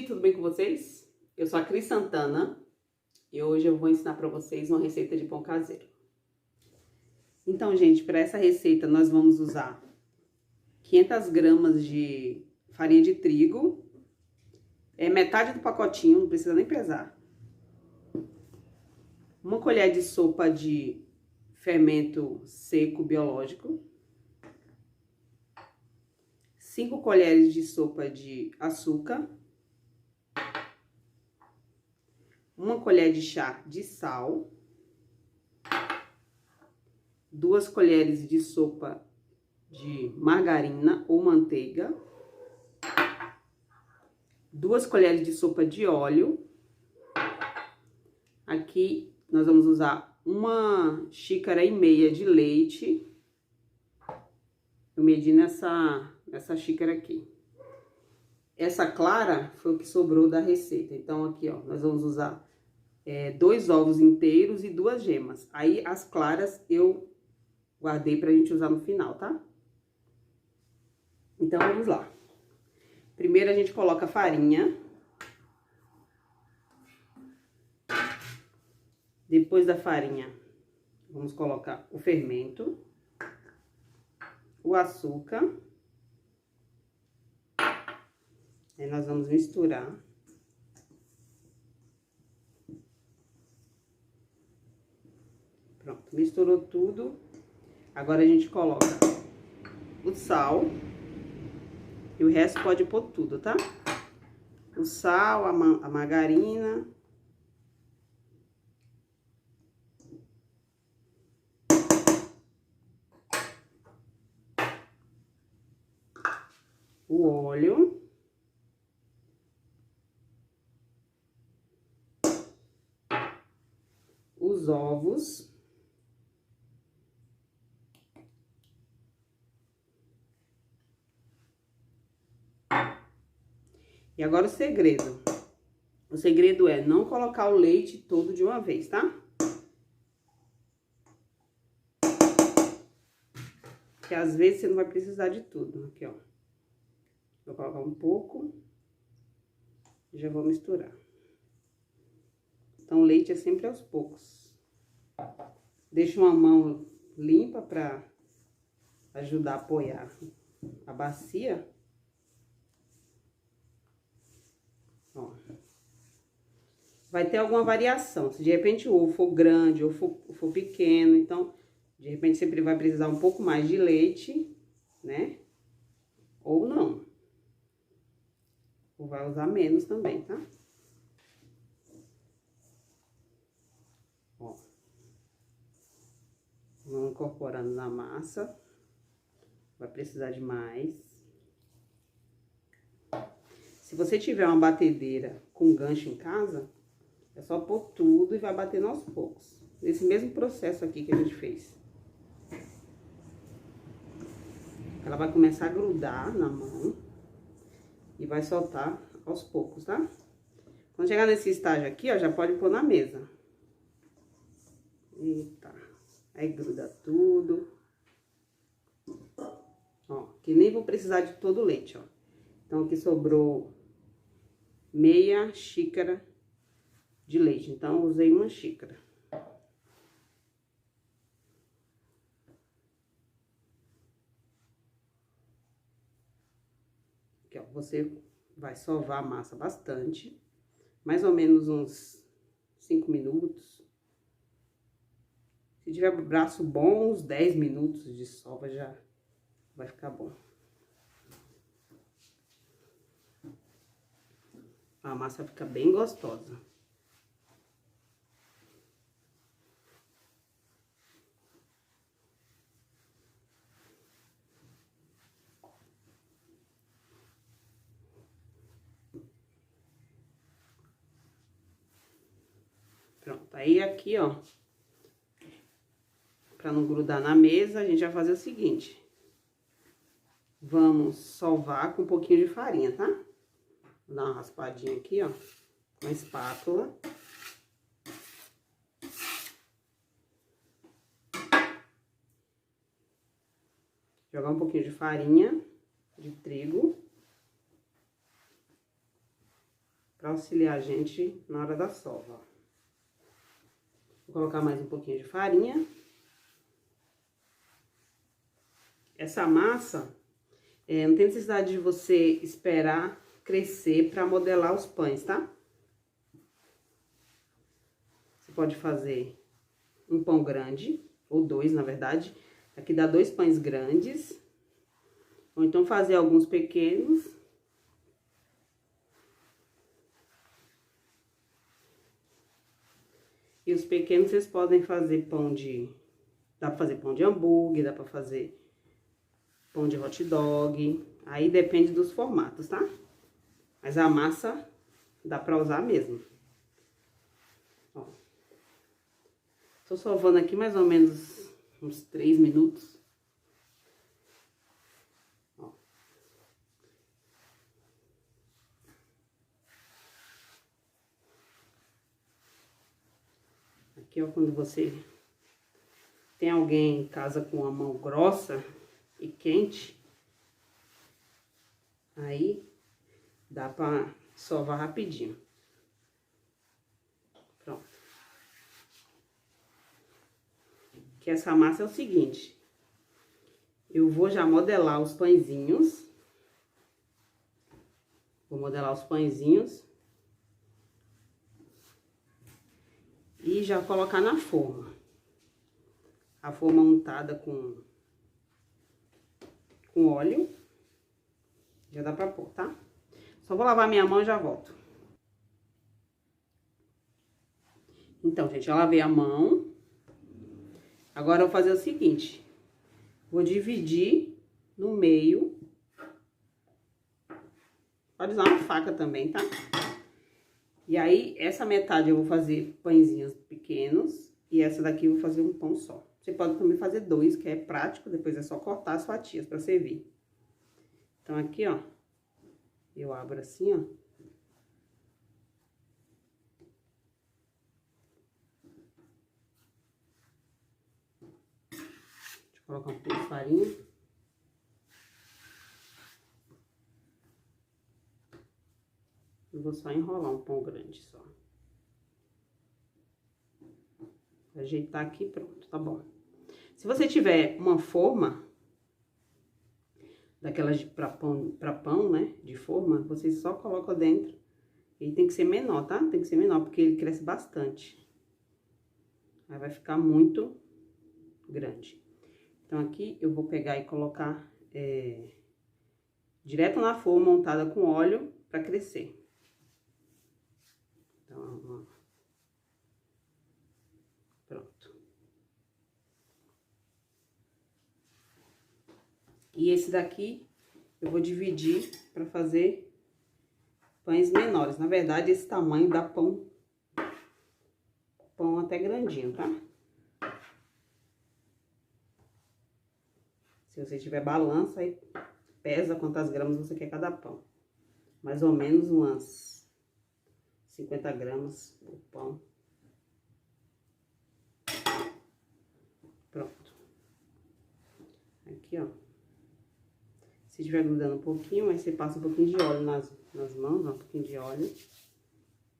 gente, tudo bem com vocês? Eu sou a Cris Santana e hoje eu vou ensinar para vocês uma receita de pão caseiro. Então, gente, para essa receita nós vamos usar 500 gramas de farinha de trigo, metade do pacotinho, não precisa nem pesar. Uma colher de sopa de fermento seco biológico, 5 colheres de sopa de açúcar, 1 colher de chá de sal, 2 colheres de sopa de margarina ou manteiga, 2 colheres de sopa de óleo. Aqui nós vamos usar 1,5 xícaras de leite. Eu medi nessa xícara aqui. Essa clara foi o que sobrou da receita. Então, aqui, ó, nós vamos usar 2 ovos inteiros e 2 gemas. Aí, as claras eu guardei pra gente usar no final, tá? Então, vamos lá. Primeiro, a gente coloca a farinha. Depois da farinha, vamos colocar o fermento, o açúcar. Aí, nós vamos misturar. Pronto, misturou tudo. Agora, a gente coloca o sal. E o resto pode pôr tudo, tá? O sal, a margarina. O óleo. Os ovos. E agora o segredo. O segredo é não colocar o leite todo de uma vez, tá? Porque às vezes você não vai precisar de tudo. Aqui, ó. Vou colocar um pouco. E já vou misturar. Então, o leite é sempre aos poucos. Deixa uma mão limpa pra ajudar a apoiar a bacia. Ó. Vai ter alguma variação. Se de repente o ovo for grande ou for pequeno, então, de repente você vai precisar um pouco mais de leite, né? Ou não. Ou vai usar menos também, tá? Ó. Vamos incorporando na massa. Vai precisar de mais. Se você tiver uma batedeira com gancho em casa, é só pôr tudo e vai batendo aos poucos. Nesse mesmo processo aqui que a gente fez. Ela vai começar a grudar na mão e vai soltar aos poucos, tá? Quando chegar nesse estágio aqui, ó, já pode pôr na mesa. Eita, aí gruda tudo. Ó, que nem vou precisar de todo o leite, ó. Então, aqui sobrou meia xícara de leite. Então, eu usei 1 xícara. Aqui, ó, você vai sovar a massa bastante. Mais ou menos uns 5 minutos. Se tiver braço bom, uns 10 minutos de sova já vai ficar bom. A massa fica bem gostosa. Pronto, aí aqui, ó, pra não grudar na mesa, a gente vai fazer o seguinte. Vamos sovar com um pouquinho de farinha, tá? Vou dar uma raspadinha aqui, ó, com a espátula. Jogar um pouquinho de farinha de trigo. para auxiliar a gente na hora da sova. Vou colocar mais um pouquinho de farinha. Essa massa, não tem necessidade de você esperar crescer para modelar os pães, tá? Você pode fazer um pão grande, ou dois, na verdade. Aqui dá 2 pães grandes. Ou então fazer alguns pequenos. E os pequenos vocês podem fazer pão de... Dá pra fazer pão de hambúrguer, dá pra fazer pão de hot dog. Aí depende dos formatos, tá? Mas a massa dá pra usar mesmo. Ó. Tô sovando aqui mais ou menos uns 3 minutos. Ó. Aqui, ó, quando você tem alguém em casa com a mão grossa e quente, aí dá pra sovar rapidinho. Pronto. Que essa massa é o seguinte, eu vou já modelar os pãezinhos. Vou modelar os pãezinhos. E já colocar na forma. A forma untada com óleo. Já dá pra pôr, tá? Só vou lavar minha mão e já volto. Então, gente, eu lavei a mão. Agora eu vou fazer o seguinte. Vou dividir no meio. Pode usar uma faca também, tá? E aí, essa metade eu vou fazer pãezinhos pequenos. E essa daqui eu vou fazer um pão só. Você pode também fazer 2, que é prático. Depois é só cortar as fatias pra servir. Então, aqui, ó. Eu abro assim, ó. Deixa eu colocar um pouco de farinha. Eu vou só enrolar um pão grande só. Ajeitar aqui, pronto, tá bom. Se você tiver uma forma, daquelas pra pão, né, de forma, você só coloca dentro. Ele tem que ser menor, tá? Tem que ser menor, porque ele cresce bastante. Aí vai ficar muito grande. Então, aqui eu vou pegar e colocar direto na forma untada com óleo pra crescer. Então, ó. Pronto. E esse daqui eu vou dividir pra fazer pães menores. Na verdade, esse tamanho dá pão até grandinho, tá? Se você tiver balança, aí pesa quantas gramas você quer cada pão. Mais ou menos umas 50 gramas por pão. Pronto. Aqui, ó. Se tiver grudando um pouquinho, aí você passa um pouquinho de óleo nas mãos, ó, um pouquinho de óleo.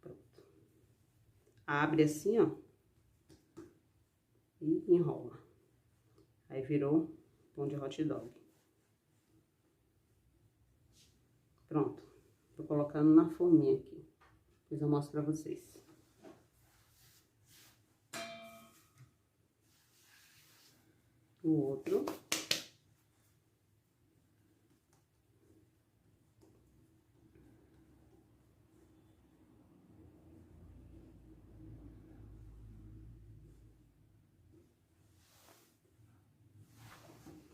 Pronto. Abre assim, ó. E enrola. Aí virou pão de hot dog. Pronto. Tô colocando na forminha aqui. Depois eu mostro pra vocês. O outro.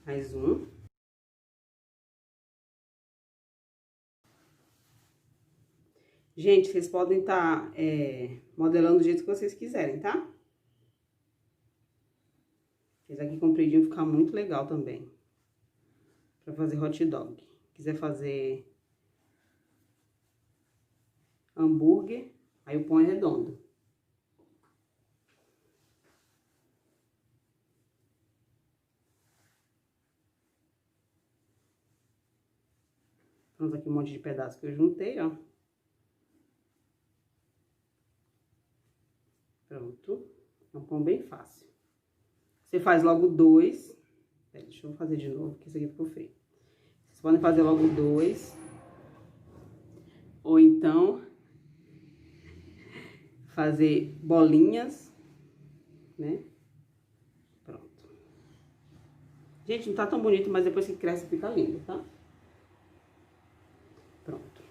Mais um. Gente, vocês podem estar modelando do jeito que vocês quiserem, tá? Esse aqui compridinho fica muito legal também. Pra fazer hot dog. Quiser fazer hambúrguer, aí o pão é redondo. Pronto, aqui um monte de pedaço que eu juntei, ó. Pronto. É um pão bem fácil. Você faz logo 2. Deixa eu fazer de novo, porque isso aqui ficou feio. Vocês podem fazer logo 2. Ou então, fazer bolinhas, né? Pronto. Gente, não tá tão bonito, mas depois que cresce fica lindo, tá? Pronto.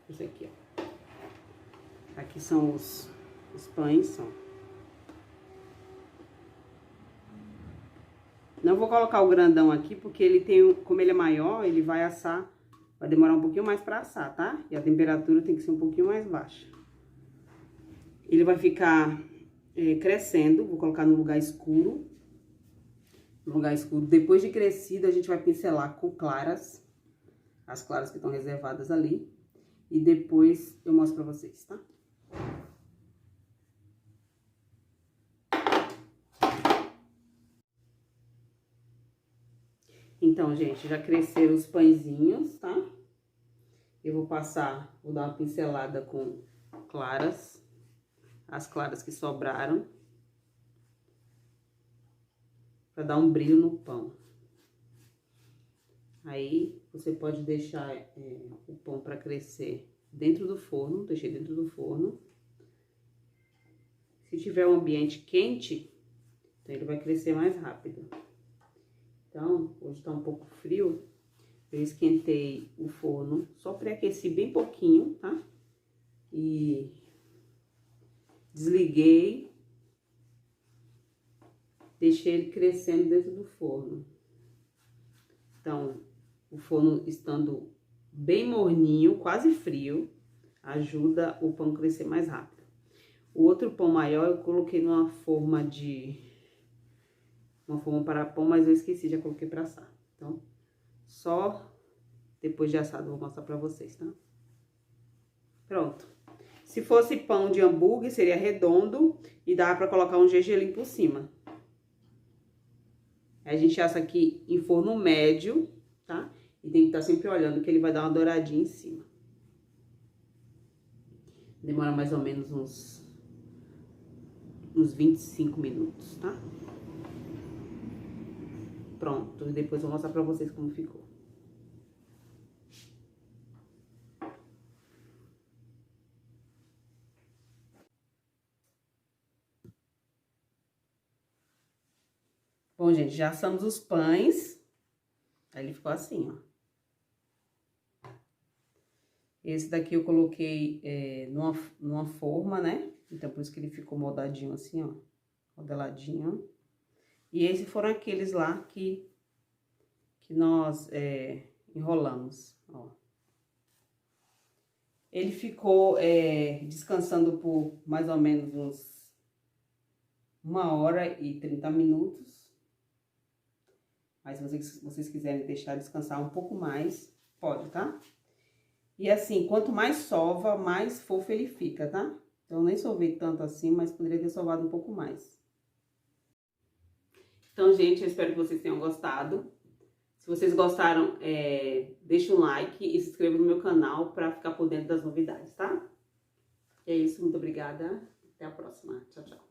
Esse aqui, ó. Aqui são os pães, são. Não vou colocar o grandão aqui, porque ele tem, como ele é maior, ele vai assar, vai demorar um pouquinho mais pra assar, tá? E a temperatura tem que ser um pouquinho mais baixa. Ele vai ficar crescendo, vou colocar no lugar escuro. No lugar escuro. Depois de crescido, a gente vai pincelar com claras, as claras que estão reservadas ali. E depois eu mostro pra vocês, tá? Então, gente, já cresceram os pãezinhos, tá? Eu vou passar, vou dar uma pincelada com claras, as claras que sobraram, pra dar um brilho no pão. Aí, você pode deixar o pão pra crescer dentro do forno, deixei dentro do forno. Se tiver um ambiente quente, então ele vai crescer mais rápido. Então, hoje tá um pouco frio, eu esquentei o forno, só pré-aqueci bem pouquinho, tá? E desliguei, deixei ele crescendo dentro do forno. Então, o forno estando bem morninho, quase frio, ajuda o pão a crescer mais rápido. O outro pão maior eu coloquei numa forma para pão, mas eu esqueci, já coloquei para assar. Então, só depois de assado eu vou mostrar pra vocês, tá? Pronto. Se fosse pão de hambúrguer, seria redondo e dá pra colocar um gergelim por cima. Aí a gente assa aqui em forno médio, tá? E tem que estar sempre olhando que ele vai dar uma douradinha em cima. Demora mais ou menos uns 25 minutos, tá? Pronto, e depois eu vou mostrar pra vocês como ficou. Bom, gente, já assamos os pães. Aí ele ficou assim, ó. Esse daqui eu coloquei numa forma, né? Então, por isso que ele ficou moldadinho assim, ó. Modeladinho. E esses foram aqueles lá que nós enrolamos, ó. Ele ficou descansando por mais ou menos uns 1h30 minutos. Mas se vocês quiserem deixar descansar um pouco mais, pode, tá? E assim, quanto mais sova, mais fofo ele fica, tá? Então, eu nem sovei tanto assim, mas poderia ter sovado um pouco mais. Então, gente, eu espero que vocês tenham gostado. Se vocês gostaram, deixa um like e se inscreva no meu canal pra ficar por dentro das novidades, tá? É isso, muito obrigada. Até a próxima. Tchau, tchau.